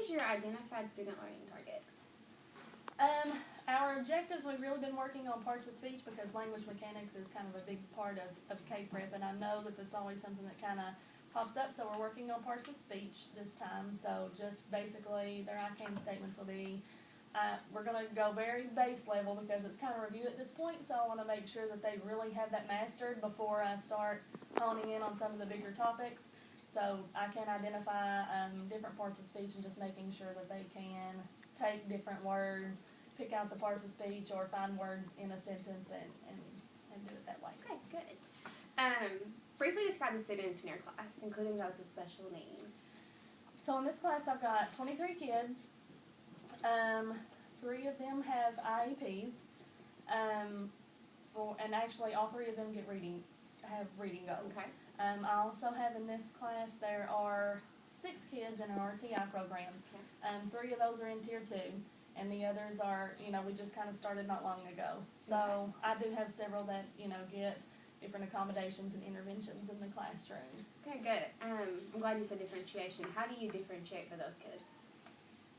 is your identified student learning targets? Our objectives, we've really been working on parts of speech because language mechanics is kind of a big part of K-Prep, and I know that that's always something that kind of pops up, so we're working on parts of speech this time. So just basically their I can statements will be, we're going to go very base level because it's kind of review at this point, so I want to make sure that they really have that mastered before I start honing in on some of the bigger topics. So I can identify different parts of speech and just making sure that they can take different words, pick out the parts of speech, or find words in a sentence and do it that way. Okay, good. Briefly describe the students in your class, including those with special needs. So in this class I've got 23 kids. 3 of them have IEPs, and actually all 3 of them have reading goals. Okay. I also have in this class, there are 6 kids in our RTI program. Okay. 3 of those are in Tier 2, and the others are, we just kind of started not long ago. So Okay. I do have several that, get different accommodations and interventions in the classroom. Okay, good. I'm glad you said differentiation. How do you differentiate for those kids?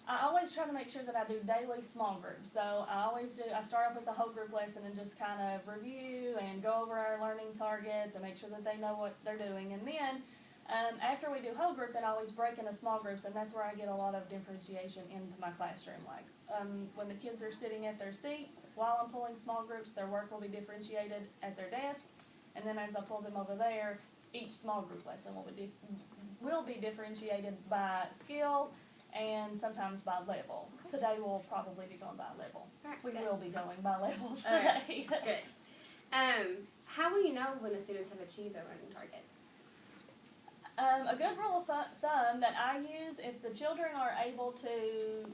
I always try to make sure that I do daily small groups. So I start off with the whole group lesson and just kind of review and go over our learning targets and make sure that they know what they're doing. And then after we do whole group, then I always break into small groups, and that's where I get a lot of differentiation into my classroom. Like when the kids are sitting at their seats, while I'm pulling small groups, their work will be differentiated at their desk. And then as I pull them over there, each small group lesson will be differentiated by skill and sometimes by level. Okay. Today we'll probably be going by level. Right, We good. will be going by levels All right, today. Good. How will you know when the students have achieved their learning targets? A good rule of thumb that I use, if the children are able to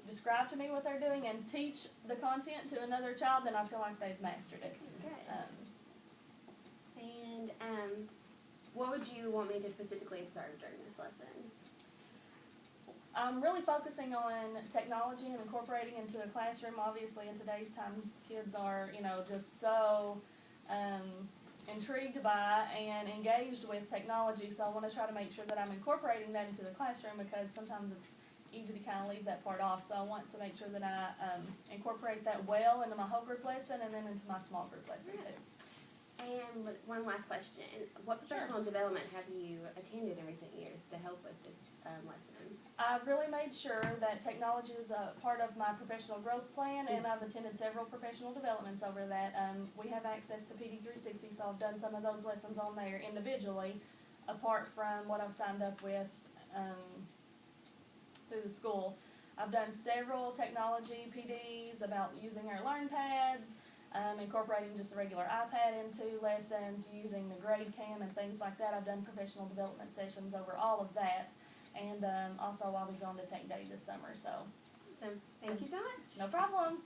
describe to me what they're doing and teach the content to another child, then I feel like they've mastered it. Good. What would you want me to specifically observe during this lesson? I'm really focusing on technology and incorporating into a classroom. Obviously, in today's times, kids are, just so intrigued by and engaged with technology. So I want to try to make sure that I'm incorporating that into the classroom because sometimes it's easy to kind of leave that part off. So I want to make sure that I incorporate that well into my whole group lesson and then into my small group lesson too. And one last question. What professional development have you attended in recent years to help with this lesson? I've really made sure that technology is a part of my professional growth plan, and I've attended several professional developments over that. We have access to PD360, so I've done some of those lessons on there individually, apart from what I've signed up with through the school. I've done several technology PDs about using our LearnPads, incorporating just a regular iPad into lessons, using the GradeCam and things like that. I've done professional development sessions over all of that. And also I'll be going to Tech Day this summer. So, Awesome. Thank you so much. No problem.